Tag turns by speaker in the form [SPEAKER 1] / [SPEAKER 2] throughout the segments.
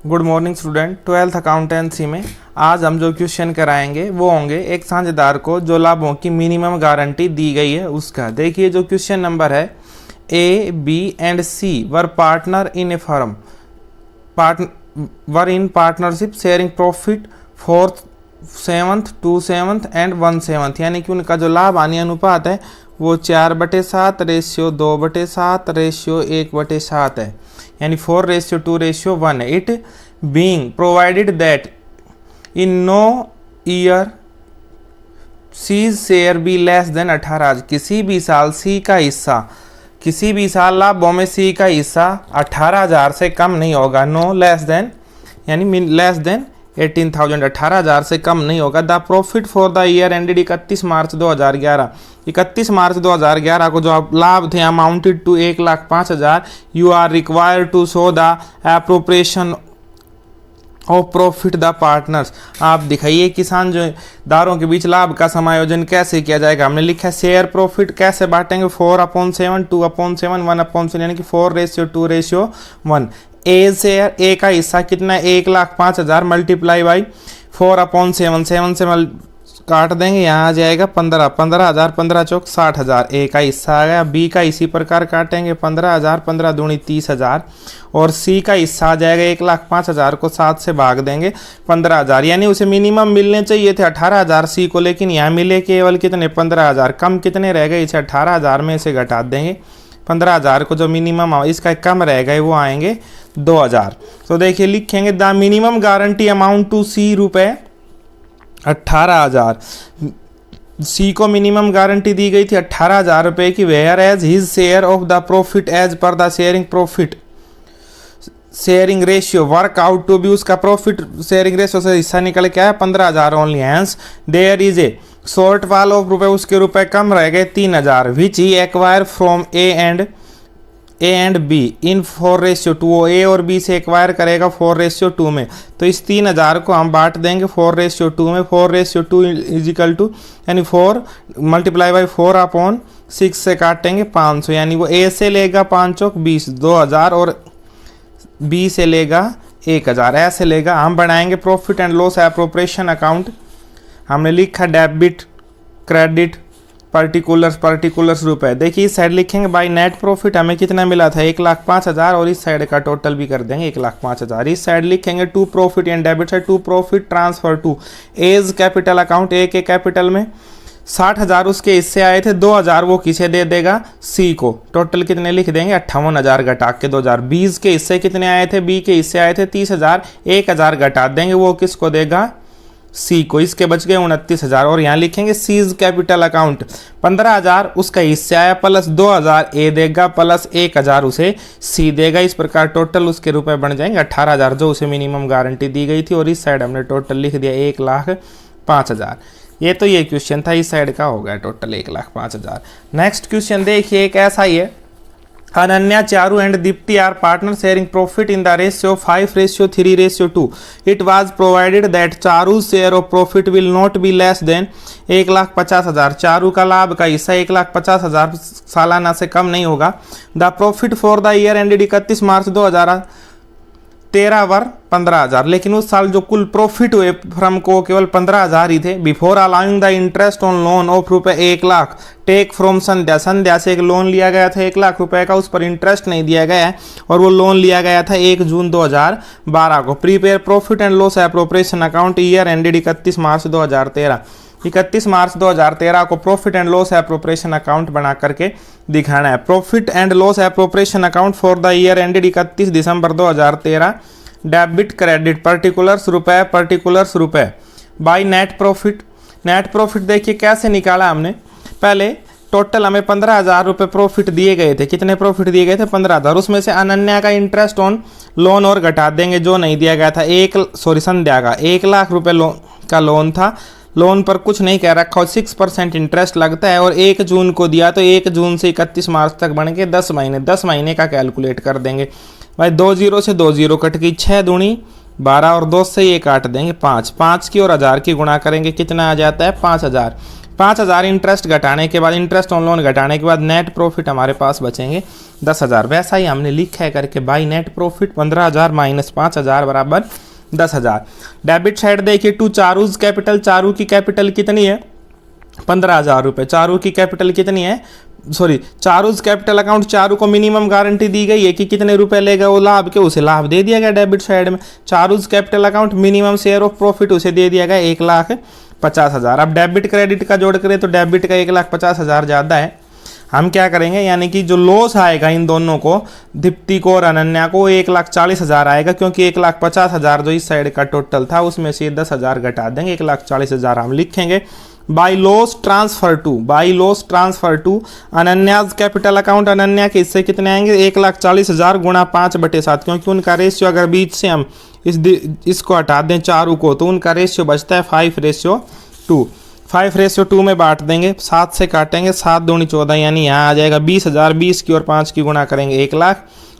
[SPEAKER 1] Good morning student. 12th accountancy में आज हम जो क्वेश्चन कराएंगे वो होंगे एक साझेदार को जो लाभों की मिनिमम गारंटी दी गई है उसका। देखिए जो क्वेश्चन नंबर है, A B and C were partner in a firm were in partnership sharing profit 4th 7th 2/7 and 1/7, यानी कि उनका जो लाभ हानि अनुपात है वो 4/7 रेशियो 2/7 रेशियो 1/7 है, यानी 4:2:1 है। It being provided that in no year C's share be less than 18, किसी भी साल सी का हिस्सा, किसी भी साल लाभों में सी का हिस्सा 18,000 से कम नहीं होगा। नो लेस देन यानी लेस देन 18,000, 18,000 से कम नहीं होगा। The profit for the year ended 31 मार्च 2011, 31 मार्च 2011 को जो लाभ थे amounted to 1,05,000। You are required to show the appropriation of profit the partners. आप दिखाइए किसान जो दारों के बीच लाभ का समायोजन कैसे किया जाएगा। हमने लिखा है शेयर प्रॉफिट कैसे बांटेंगे, 4/7 2/7 1/7, यानी कि 4:2:1। ए शेयर, ए का हिस्सा कितना है 1,05,000 मल्टीप्लाई बाई 4/7, 7 से काट देंगे, यहाँ आ जाएगा 15,000 15 चौक 60,000 ए का हिस्सा आ गया। बी का इसी प्रकार काटेंगे 15,000 15 दूनी 30,000 और सी का हिस्सा आ जाएगा 1,05,000 को 7 से भाग देंगे 15,000, यानी उसे मिनिमम मिलने चाहिए थे 18,000 सी को, लेकिन यहाँ मिले केवल कितने 15,000। कम कितने रह गए, इसे 18,000 में से घटा देंगे 15,000 को जो मिनिमम इसका कम रह गए वो आएंगे 2,000। तो देखिए लिखेंगे the minimum guarantee amount to C रुपए 18,000। सी को मिनिमम गारंटी दी गई थी 18,000 रुपए की। Whereas his share of the profit as per the sharing profit sharing ratio work out to be, उसका प्रॉफिट शेयरिंग रेशियो से हिस्सा निकल के आया 15,000 only. Hence there is a shortfall of रुपए, उसके रुपए कम रह गए 3,000। Which he acquire from A and B in 4:2, A और बी से एक्वायर करेगा 4:2 में। तो इस 3,000 को हम बांट देंगे 4:2 में। 4:2 इजिकल टू यानी 4 मल्टीप्लाई बाई 4/6 से काटेंगे 500, यानी वो ए से लेगा 5 चौक 20 2,000 और बी से लेगा 1,000, ऐसे लेगा। हम बनाएंगे profit and loss appropriation account. हमने लिखा डेबिट क्रेडिट पर्टिकुलर्स रुपए। देखिए इस साइड लिखेंगे बाय नेट प्रॉफिट हमें कितना मिला था 1,05,000 और इस साइड का टोटल भी कर देंगे 1,05,000। इस साइड लिखेंगे to profit and debit side, to profit transfer to as capital account. A के कैपिटल में 60,000 उसके हिस्से आए थे, 2,000 वो किसे दे देगा सी को। टोटल कितने लिख देंगे 58,000 घटा के 2,000। बी के हिस्से कितने आए थे, बी के हिस्से आए थे 30,000, 1,000 घटा देंगे वो किसको देगा सी को। इसके बच गए 29,000 और यहाँ लिखेंगे सीज कैपिटल अकाउंट 15,000 उसका हिस्सा आया प्लस 2,000 ए देगा प्लस 1,000 उसे सी देगा। इस प्रकार टोटल उसके रुपए बन जाएंगे 18,000 जो उसे मिनिमम गारंटी दी गई थी। और इस साइड हमने टोटल लिख दिया 1,05,000। ये तो ये क्वेश्चन था, इस साइड का हो गया टोटल 1,05,000। नेक्स्ट क्वेश्चन देखिए एक ऐसा ही है। Ananya, Charu and Deepti are partner sharing profit in the ratio 5:3:2। It was provided that Charu share of profit will not be less than 1,50,000। Charu का लाभ का हिस्सा 1,50,000 सालाना से कम नहीं होगा। The profit for the year ended 31 मार्च 2013 वर 15,000, लेकिन उस साल जो कुल प्रॉफिट हुए फर्म को केवल 15,000 ही थे। Before allowing the interest on loan of रुपए 1,00,000 टेक फ्रॉम संध्या, संध्या से एक लोन लिया गया था 1,00,000 रुपए का, उस पर इंटरेस्ट नहीं दिया गया है और वो लोन लिया गया था 1 जून 2012 को। Prepare profit and loss appropriation account year ended 31 मार्च 2013। 31 मार्च 2013 को profit and loss appropriation account बना करके दिखाना है। Profit and loss appropriation account for the year ended 31 December 2013। Debit credit particulars रुपए by net profit. Net profit देखिए कैसे निकाला हमने। पहले टोटल हमें 15,000 रुपये प्रॉफिट दिए गए थे। कितने प्रॉफिट दिए गए थे 15,000, उसमें से अनन्या का इंटरेस्ट ऑन लोन और घटा देंगे जो नहीं दिया गया था। संध्या का 1,00,000 रुपये का लोन था, लोन पर कुछ नहीं कह रखा और 6% इंटरेस्ट लगता है और 1 जून को दिया तो 1 जून से 31 मार्च तक बन के 10 महीने, 10 महीने का कैलकुलेट कर देंगे भाई। 2 0 से 2 0 कट गई, 6 दूनी 12 और 2 से ये काट देंगे 5 की और 1000 की गुणा करेंगे कितना आ जाता है 5,000। 5,000 इंटरेस्ट घटाने के बाद, इंटरेस्ट ऑन लोन घटाने के बाद नेट प्रॉफिट हमारे पास बचेंगे 10,000। वैसा ही हमने लिखा है करके बाई नेट प्रॉफिट 15,000 माइनस 5,000 बराबर 10,000। डेबिट साइड देखिए टू चारूज कैपिटल, चारू की कैपिटल कितनी है 15,000 रुपये। चारू की कैपिटल कितनी है, sorry Charu's capital account, Charu को मिनिमम गारंटी दी गई है कि कितने रुपए लेगा वो लाभ के, उसे लाभ दे दिया गया डेबिट साइड में। Charu's capital account minimum share of profit उसे दे दिया गया 1,50,000। अब डेबिट क्रेडिट का जोड़ करें तो डेबिट का 1,50,000 ज़्यादा है। हम क्या करेंगे, यानी कि जो लॉस आएगा इन दोनों को, दीप्ति को और अनन्या को, 1,40,000 आएगा, क्योंकि 1,50,000 जो इस साइड का टोटल था उसमें से 10,000 घटा देंगे, 1,40,000 हम लिखेंगे। By loss transfer to Ananya's capital account, Ananya के हिस्से कितने आएंगे 1,40,000 गुणा 5/7, क्योंकि उनका रेशियो अगर बीच से हम इसको हटा दें चारू को तो उनका रेशियो बचता है 5:2। 5:2 में बांट देंगे, 7 से काटेंगे, 7 दूनी 14, यानी यहाँ आ जाएगा 20,000। 20 की और 5 की गुणा करेंगे 1,00,000,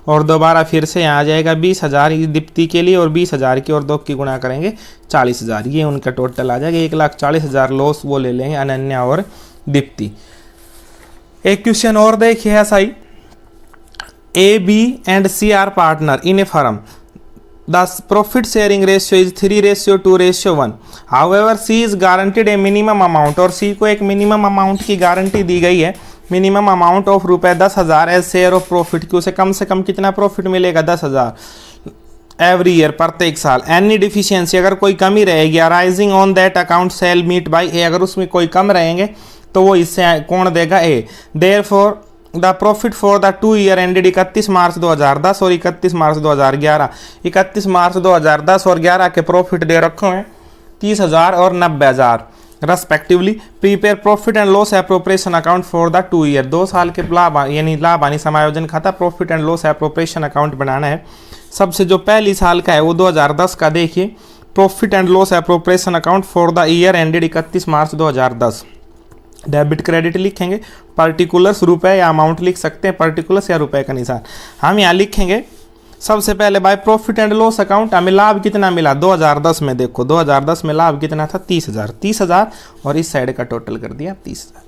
[SPEAKER 1] और दोबारा फिर से यहाँ आ जाएगा 20,000 दीप्ति के लिए, और 20,000 की और 2 की गुणा करेंगे 40,000। ये उनका टोटल आ जाएगा 1,40,000 लॉस वो ले लेंगे अनन्या और दीप्ति। एक क्वेश्चन और देखिए ऐसा ही, A B and C are partner in a firm, the profit sharing ratio is 3:2:1। however C is guaranteed a minimum amount, और C को एक मिनिमम अमाउंट की गारंटी दी गई है, minimum amount of ₹10,000 as share of profit, कि उसे कम से कम कितना प्रॉफिट मिलेगा 10,000 एवरी ईयर, प्रत्येक साल। एनी डिफिशियंसी, अगर कोई कमी रहेगी, arising on that account shall meet by A, अगर उसमें कोई कम रहेंगे तो वो इससे कौन देगा A. Therefore the profit for the 2 year ended 31 March 2010 और 31 मार्च 2011, 31 मार्च 2010 और 11 के प्रॉफिट दे रखे हैं 30,000 और 90,000 respectively. Prepare profit and loss appropriation account for the 2 year, 2 साल के लाभ यानी लाभ हानि समायोजन खाता profit and loss appropriation account बनाना है। सबसे जो पहली साल का है वो 2010 का, देखिए profit and loss appropriation account for the year ended 31 March 2010। Debit credit लिखेंगे, पर्टिकुलर्स रुपए या अमाउंट लिख सकते हैं, पर्टिकुलर्स या रुपए का निशान। हम यहाँ लिखेंगे सबसे पहले bye profit and loss account, हमें लाभ कितना मिला 2010 में, देखो 2010 में लाभ कितना था 30,000 और इस साइड का टोटल कर दिया 30,000।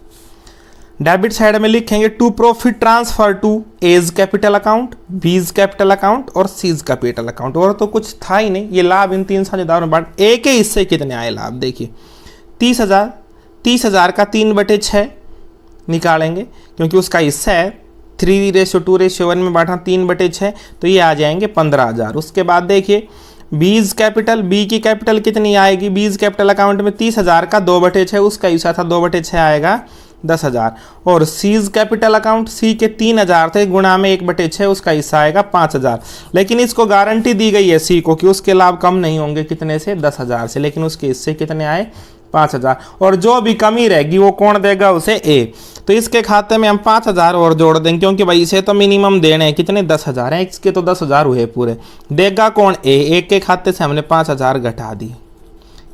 [SPEAKER 1] डेबिट साइड में लिखेंगे to profit transfer to as capital account, B's capital account और सीज कैपिटल अकाउंट, और तो कुछ था ही नहीं। ये लाभ इन 3 साझेदारों में बांट, एक के हिस्से कितने आए लाभ, देखिए 30,000 का 3/6 निकालेंगे, क्योंकि उसका हिस्सा है 3:2:1 में बांटा 3/6, तो ये आ जाएंगे 15,000। उसके बाद देखिए बीज कैपिटल, बी की कैपिटल कितनी आएगी, बीज कैपिटल अकाउंट में 30,000 का 2/6 उसका हिस्सा था, 2/6 आएगा 10,000। और सीज कैपिटल अकाउंट, सी के 3,000 थे, गुणा में 1/6 उसका हिस्सा आएगा 5,000। लेकिन इसको गारंटी दी गई है सी को कि उसके लाभ कम नहीं होंगे, कितने से 10,000 से, लेकिन उसके हिस्से कितने आए 5,000। और जो भी कमी रहेगी वो कौन देगा, उसे ए। तो इसके खाते में हम 5,000 और जोड़ देंगे, क्योंकि भाई इसे तो मिनिमम देने हैं, कितने 10,000 हैं, इसके तो 10,000 हुए पूरे, देगा कौन ए। एक के खाते से हमने 5,000 घटा दिए,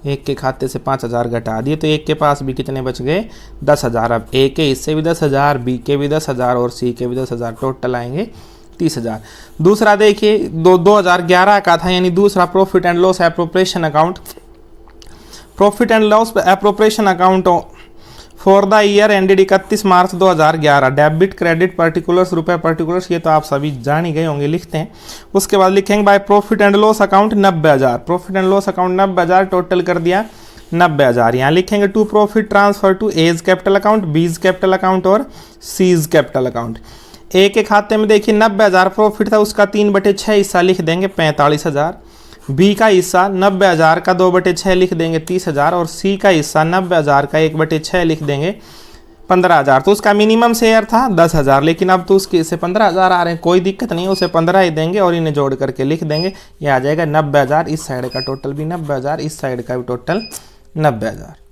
[SPEAKER 1] एक के खाते से 5,000 घटा दिए, तो एक के पास भी कितने बच गए 10,000। अब ए के हिस्से भी 10,000, बी के भी 10,000 और सी के भी 10,000, टोटल आएंगे 30,000। दूसरा देखिए 2011 का था, यानी दूसरा profit and loss appropriation account, profit and loss appropriation account for the year ended 31 March 2011। Debit credit particulars, रुपए पर्टिकुलर्स, ये तो आप सभी जान ही गए होंगे, लिखते हैं। उसके बाद लिखेंगे by profit and loss account 90,000, profit and loss account 90,000, total कर दिया 90,000। यहाँ लिखेंगे to profit transfer to as capital account, B's capital account और सीज कैपिटल अकाउंट। ए के खाते में देखिए 90,000 प्रॉफिट था, उसका 3/6 हिस्सा लिख देंगे 45,000। बी का हिस्सा 90,000 का 2/6 लिख देंगे 30,000, और सी का हिस्सा 90,000 का 1/6 लिख देंगे 15,000। तो उसका मिनिमम शेयर था 10,000, लेकिन अब तो उसके से 15,000 आ रहे हैं, कोई दिक्कत नहीं, उसे 15 ही देंगे और इन्हें जोड़ करके लिख देंगे, ये आ जाएगा 90,000। इस साइड का टोटल भी 90,000, इस साइड का भी टोटल 90,000।